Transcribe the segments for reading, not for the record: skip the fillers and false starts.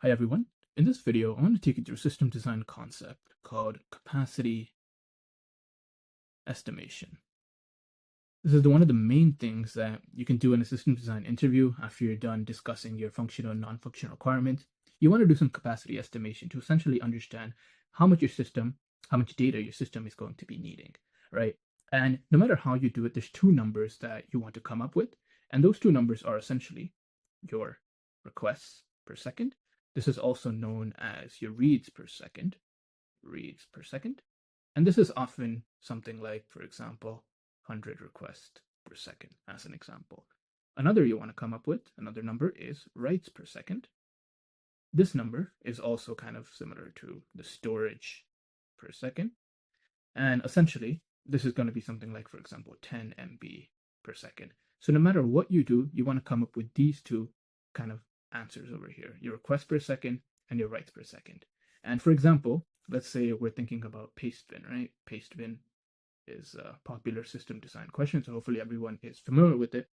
Hi everyone. In this video, I want to take you through a system design concept called capacity estimation. This is one of the main things that you can do in a system design interview after you're done discussing your functional and non-functional requirements. You want to do some capacity estimation to essentially understand how much data your system is going to be needing, right? And no matter how you do it, there's two numbers that you want to come up with. And those two numbers are essentially your requests per second. This is also known as your reads per second, And this is often something like, for example, 100 requests per second as an example. Another you want to come up with, another number is writes per second. This number is also kind of similar to the storage per second. And essentially, this is going to be something like, for example, 10 MB per second. So no matter what you do, you want to come up with these two kind of answers over here, your request per second and your writes per second. And for example, let's say we're thinking about pastebin, right? Pastebin is a popular system design question, so hopefully everyone is familiar with it.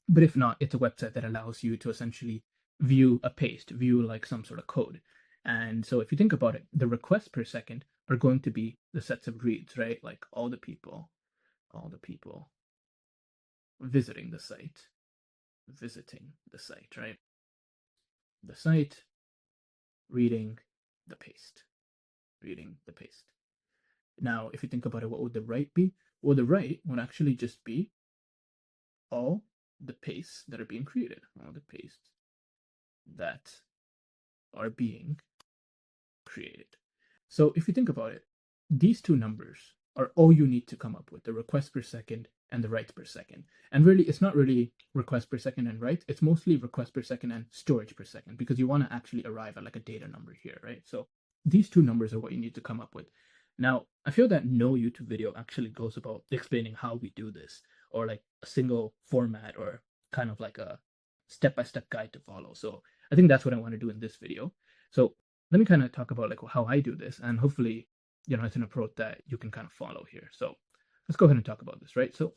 But if not, it's a website that allows you to essentially view like some sort of code. And so if you think about it, the requests per second are going to be the sets of reads, right? Like all the people visiting the site, right? The site reading the paste. Now, if you think about it, what would the write be? Well, the write would actually just be all the pastes that are being created, all the pastes that are being created. So if you think about it, these two numbers are all you need to come up with, the request per second and the writes per second. And really, it's not really request per second and writes, it's mostly request per second and storage per second, because you want to actually arrive at like a data number here, right? So these two numbers are what you need to come up with. Now, I feel that no YouTube video actually goes about explaining how we do this, or like a single format, or kind of like a step-by-step guide to follow. So I think that's what I want to do in this video. So let me kind of talk about like how I do this, and hopefully, it's an approach that you can kind of follow here. So let's go ahead and talk about this, right? So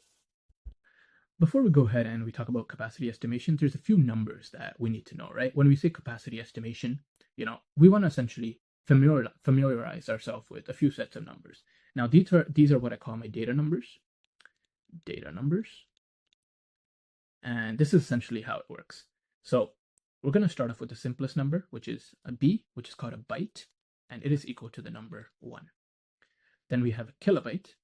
before we go ahead and we talk about capacity estimation, there's a few numbers that we need to know, right? When we say capacity estimation, we want to essentially familiarize ourselves with a few sets of numbers. Now, these are what I call my data numbers. And this is essentially how it works. So we're going to start off with the simplest number, which is a B, which is called a byte, and it is equal to the number 1. Then we have a kilobyte,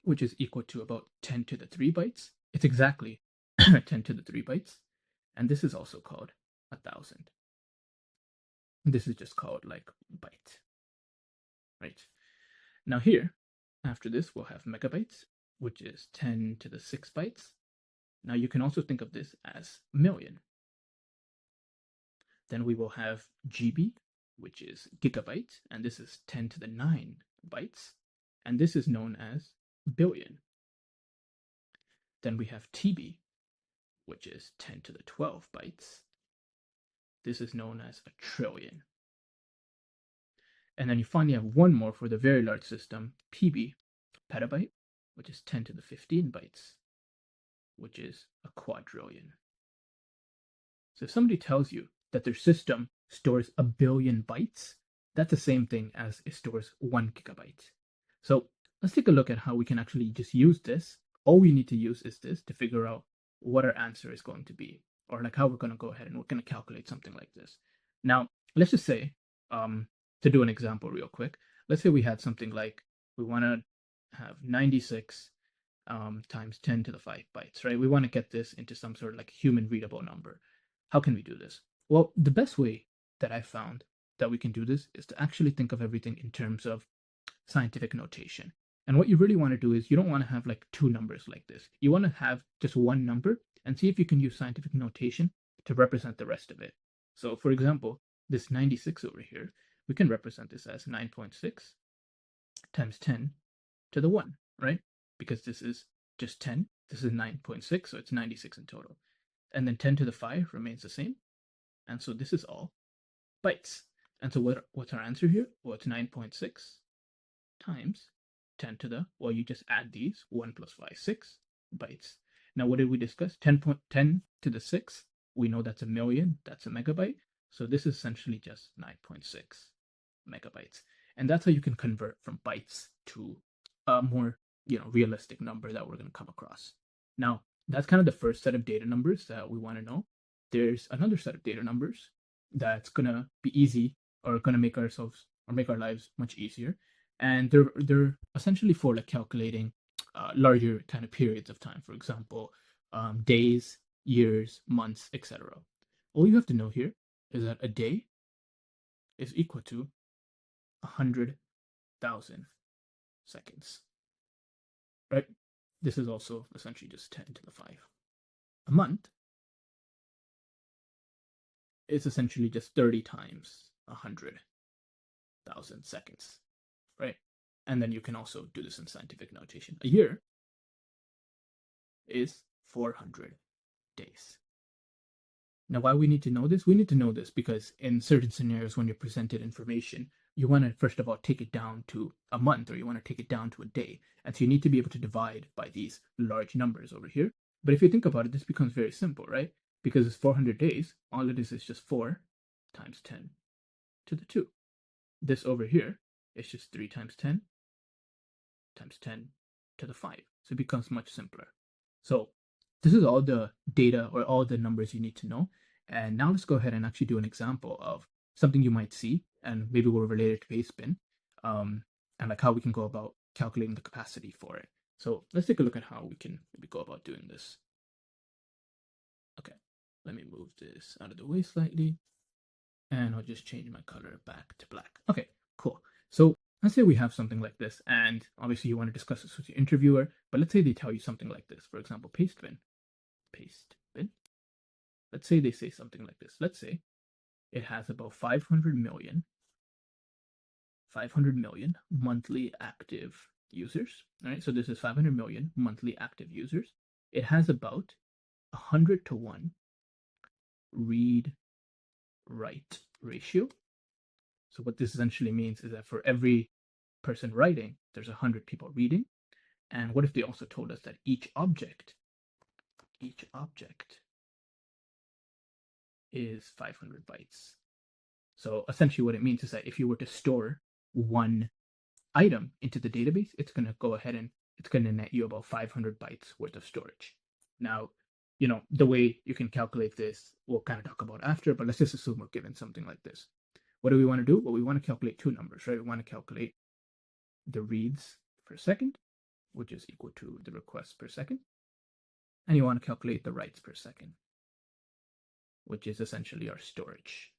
which is equal to about 10 to the 3 bytes. It's exactly 10 to the 3 bytes. And this is also called 1,000. This is just called like byte, right? Now here, after this, we'll have megabytes, which is 10 to the 6 bytes. Now you can also think of this as million. Then we will have GB, which is gigabyte, and this is 10 to the 9 bytes, and this is known as billion. Then we have TB, which is 10 to the 12 bytes. This is known as a trillion. And then you finally have one more for the very large system, PB, petabyte, which is 10 to the 15 bytes, which is a quadrillion. So if somebody tells you that their system stores 1 billion bytes, that's the same thing as it stores 1 gigabyte. So let's take a look at how we can actually just use this. All we need to use is this to figure out what our answer is going to be, or like how we're going to go ahead and we're going to calculate something like this. Now, let's just say, to do an example real quick, let's say we had something like, we want to have 96 times 10 to the 5 bytes, right? We want to get this into some sort of like human readable number. How can we do this? Well, the best way that I found that we can do this is to actually think of everything in terms of scientific notation. And what you really want to do is you don't want to have like two numbers like this. You want to have just one number and see if you can use scientific notation to represent the rest of it. So for example, this 96 over here, we can represent this as 9.6 times 10 to the 1, right? Because this is just 10, this is 9.6, so it's 96 in total. And then 10 to the 5 remains the same. And so this is all bytes. And so what's our answer here? Well, it's 9.6 times 10 to the, well, you just add these, 1 plus 5, 6 bytes. Now, what did we discuss? 10 to the 6, we know that's a million, that's a megabyte. So this is essentially just 9.6 megabytes. And that's how you can convert from bytes to a more, realistic number that we're going to come across. Now, that's kind of the first set of data numbers that we want to know. There's another set of data numbers that's going to be easy or going to make ourselves or make our lives much easier. And they're essentially for like calculating larger kind of periods of time. For example, days, years, months, etc. All you have to know here is that a day is equal to 100,000 seconds, right? This is also essentially just 10 to the 5. A month is essentially just 30 times 100,000 seconds, right? And then you can also do this in scientific notation. A year is 400 days. Now, why we need to know this? We need to know this because in certain scenarios, when you're presented information, you want to first of all take it down to a month or you want to take it down to a day. And so you need to be able to divide by these large numbers over here. But if you think about it, this becomes very simple, right? Because it's 400 days, all it is just 4 times 10 to the 2. This over here is just 3 times 10 times 10 to the 5. So it becomes much simpler. So this is all the data or all the numbers you need to know. And now let's go ahead and actually do an example of something you might see, and maybe we'll relate it to basebin, and like how we can go about calculating the capacity for it. So let's take a look at how we can maybe go about doing this. Okay, let me move this out of the way slightly, and I'll just change my color back to black. Okay, cool. So let's say we have something like this, and obviously you want to discuss this with your interviewer, but let's say they tell you something like this. For example, paste bin. Let's say they say something like this. Let's say it has about 500 million monthly active users. All right, so this is 500 million monthly active users. It has about 100 to 1 read write ratio. So what this essentially means is that for every person writing, there's 100 people reading. And what if they also told us that each object is 500 bytes? So essentially what it means is that if you were to store one item into the database, it's going to go ahead and it's going to net you about 500 bytes worth of storage. Now, the way you can calculate this, we'll kind of talk about after, but let's just assume we're given something like this. What do we want to do? Well, we want to calculate two numbers, right? We want to calculate the reads per second, which is equal to the requests per second. And you want to calculate the writes per second, which is essentially our storage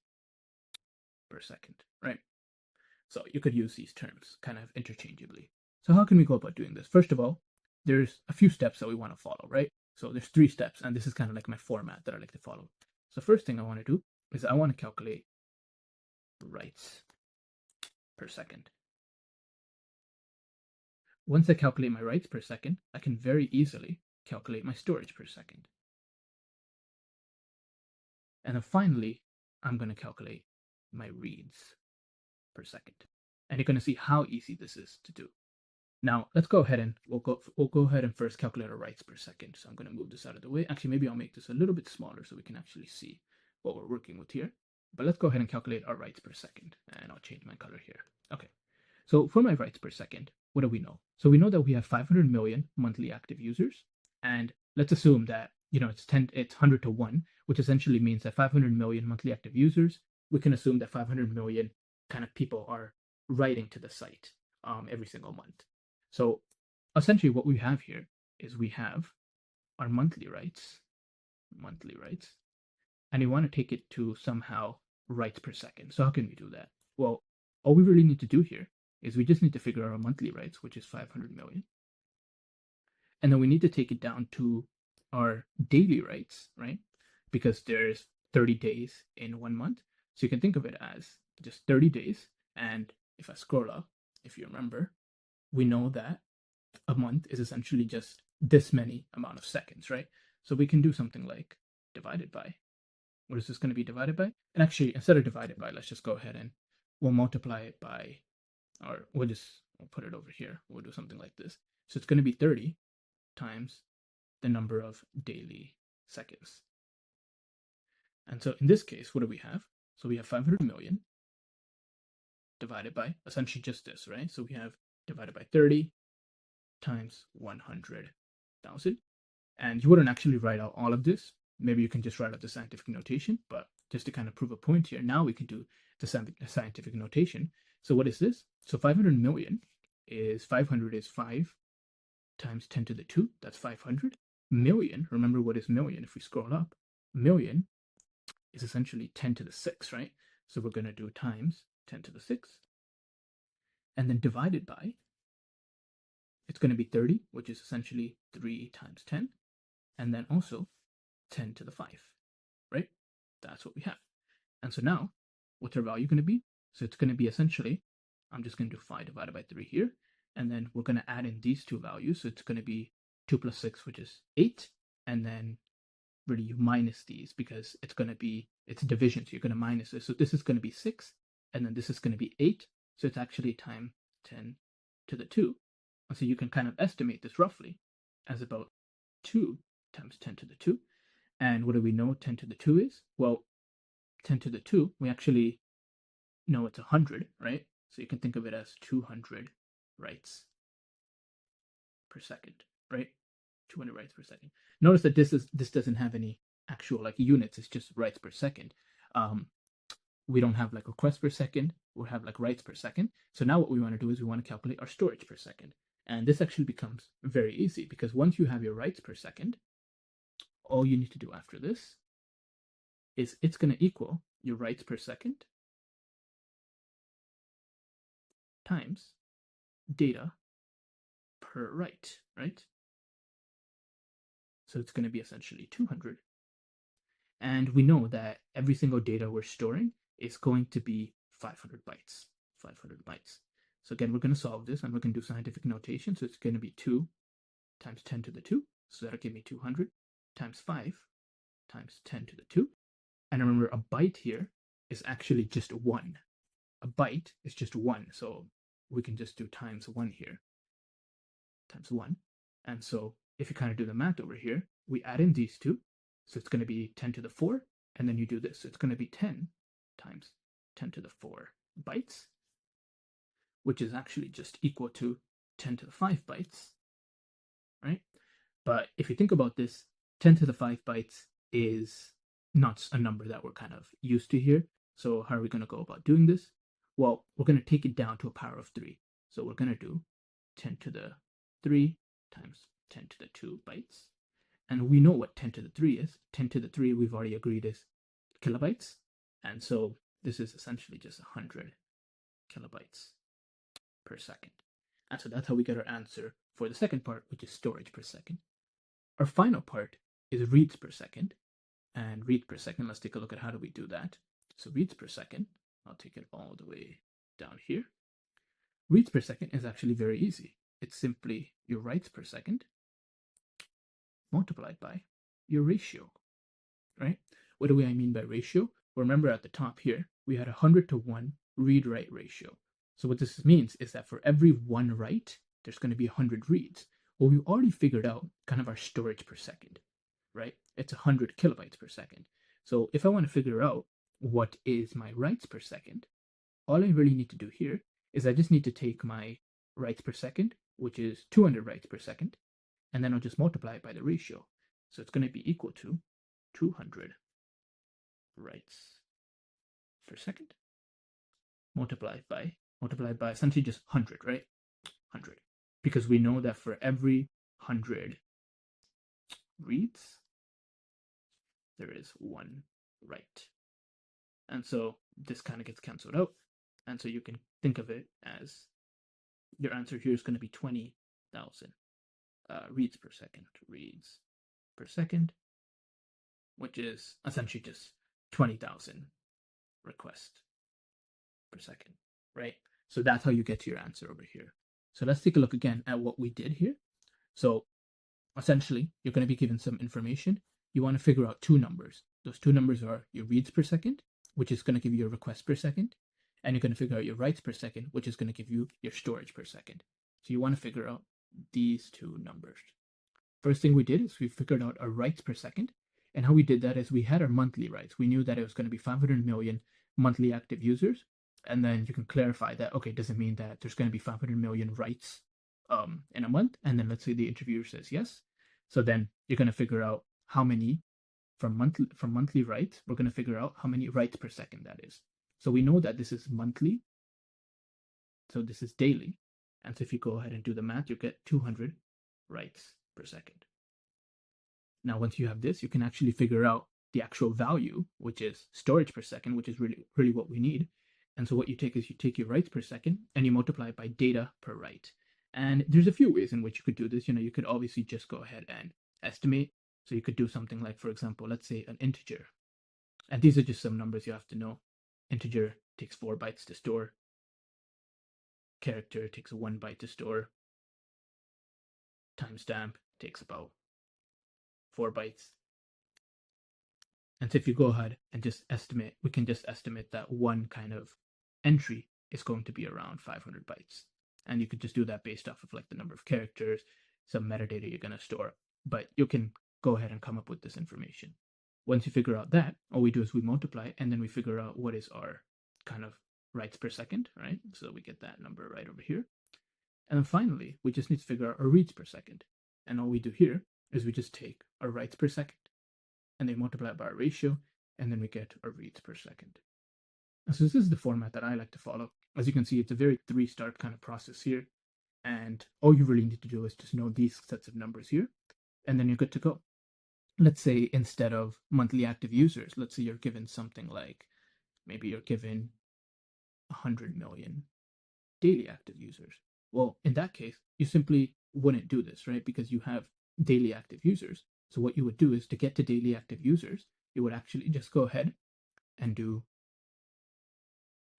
per second, right? So you could use these terms kind of interchangeably. So how can we go about doing this? First of all, there's a few steps that we want to follow, right? So there's 3 steps, and this is kind of like my format that I like to follow. So first thing I want to do is I want to calculate writes per second. Once I calculate my writes per second, I can very easily calculate my storage per second. And then finally, I'm going to calculate my reads per second. And you're going to see how easy this is to do. Now, let's go ahead and we'll go ahead and first calculate our writes per second. So I'm going to move this out of the way. Actually, maybe I'll make this a little bit smaller so we can actually see what we're working with here. But let's go ahead and calculate our writes per second. And I'll change my color here. Okay. So for my writes per second, what do we know? So we know that we have 500 million monthly active users. And let's assume that, it's 100 to 1, which essentially means that 500 million monthly active users, we can assume that 500 million kind of people are writing to the site every single month. So essentially what we have here is we have our monthly writes, and we want to take it to somehow writes per second. So how can we do that? Well, all we really need to do here is we just need to figure out our monthly writes, which is 500 million. And then we need to take it down to our daily writes, right? Because there's 30 days in 1 month. So you can think of it as just 30 days. And if I scroll up, if you remember, we know that a month is essentially just this many amount of seconds, right? So we can do something like divided by. What is this going to be divided by? And actually, instead of divided by, let's just go ahead and we'll multiply it by, or we'll put it over here. We'll do something like this. So it's going to be 30 times the number of daily seconds. And so in this case, what do we have? So we have 500 million divided by essentially just this, right? So we have divided by 30 times 100,000. And you wouldn't actually write out all of this. Maybe you can just write out the scientific notation, but just to kind of prove a point here, now we can do the scientific notation. So what is this? So 500 million is 500 is 5 times 10 to the 2. That's 500. Million, remember what is million? If we scroll up, million is essentially 10 to the 6, right? So we're going to do times 10 to the 6. And then divided by, it's going to be 30, which is essentially 3 times 10. And then also 10 to the 5, right? That's what we have. And so now, what's our value going to be? So it's going to be essentially, I'm just going to do 5 divided by 3 here. And then we're going to add in these two values. So it's going to be 2 plus 6, which is 8. And then really you minus these because it's going to be, it's division. So you're going to minus this. So this is going to be 6. And then this is going to be 8. So it's actually times 10 to the 2. And so you can kind of estimate this roughly as about 2 times 10 to the 2. And what do we know 10 to the 2 is? Well, 10 to the 2, we actually know it's 100, right? So you can think of it as 200 writes per second, right? 200 writes per second. Notice that this doesn't have any actual like units. It's just writes per second. We don't have like requests per second. We'll have like writes per second. So now what we want to do is we want to calculate our storage per second. And this actually becomes very easy because once you have your writes per second, all you need to do after this is it's going to equal your writes per second times data per write, right? So it's going to be essentially 200. And we know that every single data we're storing is going to be 500 bytes. 500 bytes. So again, we're going to solve this and we're going to do scientific notation. So it's going to be 2 times 10 to the 2. So that'll give me 200 times 5 times 10 to the 2. And remember, a byte here is actually just 1. A byte is just 1. So we can just do times 1 here. Times 1. And so if you kind of do the math over here, we add in these two. So it's going to be 10 to the 4. And then you do this. So it's going to be 10 times 10 to the 4 bytes, which is actually just equal to 10 to the 5 bytes, right? But if you think about this, 10 to the 5 bytes is not a number that we're kind of used to here. So how are we going to go about doing this? Well, we're going to take it down to a power of 3. So we're going to do 10 to the 3 times 10 to the 2 bytes. And we know what 10 to the 3 is. 10 to the 3, we've already agreed, is kilobytes. And so this is essentially just 100 kilobytes per second. And so that's how we get our answer for the second part, which is storage per second. Our final part is reads per second. And read per second, let's take a look at how do we do that. So reads per second, I'll take it all the way down here. Reads per second is actually very easy. It's simply your writes per second multiplied by your ratio, right? What do I mean by ratio? Remember at the top here, we had 100 to 1 read-write ratio. So what this means is that for every 1 write, there's going to be 100 reads. Well, we've already figured out kind of our storage per second, right? It's 100 kilobytes per second. So if I want to figure out what is my writes per second, all I really need to do here is I just need to take my writes per second, which is 200 writes per second, and then I'll just multiply it by the ratio. So it's going to be equal to 200 writes per second multiplied by essentially just 100, right? 100. Because we know that for every 100 reads, there is 1 write. And so this kind of gets canceled out. And so you can think of it as your answer here is going to be 20,000 reads per second, which is essentially just 20,000 requests per second, right? So that's how you get to your answer over here. So let's take a look again at what we did here. So essentially, you're going to be given some information. You want to figure out 2 numbers. Those 2 numbers are your reads per second, which is going to give you your requests per second, and you're going to figure out your writes per second, which is going to give you your storage per second. So you want to figure out these 2 numbers. First thing we did is we figured out our writes per second, and how we did that is we had our monthly writes. We knew that it was going to be 500 million monthly active users, and then you can clarify that, okay, does it mean that there's going to be 500 million writes in a month? And then let's say the interviewer says yes. So then you're going to figure out how many from monthly writes, we're going to figure out how many writes per second that is. So we know that this is monthly, so this is daily. And so if you go ahead and do the math, you get 200 writes per second. Now, once you have this, you can actually figure out the actual value, which is storage per second, which is really what we need. And so what you take is you take your writes per second and you multiply it by data per write. And there's a few ways in which you could do this. You could obviously just go ahead and estimate. So you could do something like, for example, let's say an integer. And these are just some numbers you have to know. Integer takes 4 bytes to store. Character takes 1 byte to store. Timestamp takes about 4 bytes. And so if you go ahead and just estimate, we can just estimate that one kind of entry is going to be around 500 bytes. And you could just do that based off of like the number of characters, some metadata you're going to store. But you can go ahead and come up with this information. Once you figure out that, all we do is we multiply and then we figure out what is our kind of writes per second, right? So we get that number right over here. And then finally, we just need to figure out our reads per second. And all we do here is we just take our writes per second and then multiply it by our ratio, and then we get our reads per second. And so this is the format that I like to follow. As you can see, it's a very 3-step kind of process here. And all you really need to do is just know these sets of numbers here, and then you're good to go. Let's say instead of monthly active users, let's say you're given something like, maybe you're given 100 million daily active users. Well, in that case, you simply wouldn't do this, right? Because you have daily active users. So what you would do is to get to daily active users, you would actually just go ahead and do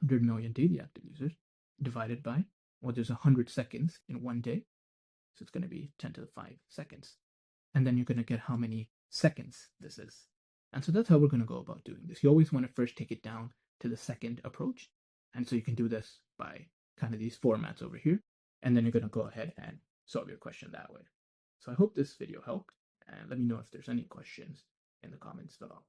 100 million daily active users divided by, well, there's 100 seconds in one day. So it's going to be 10 to the 5 seconds. And then you're going to get how many seconds this is. And so that's how we're going to go about doing this. You always want to first take it down to the second approach. And so you can do this by kind of these formats over here. And then you're going to go ahead and solve your question that way. So I hope this video helped. And let me know if there's any questions in the comments below.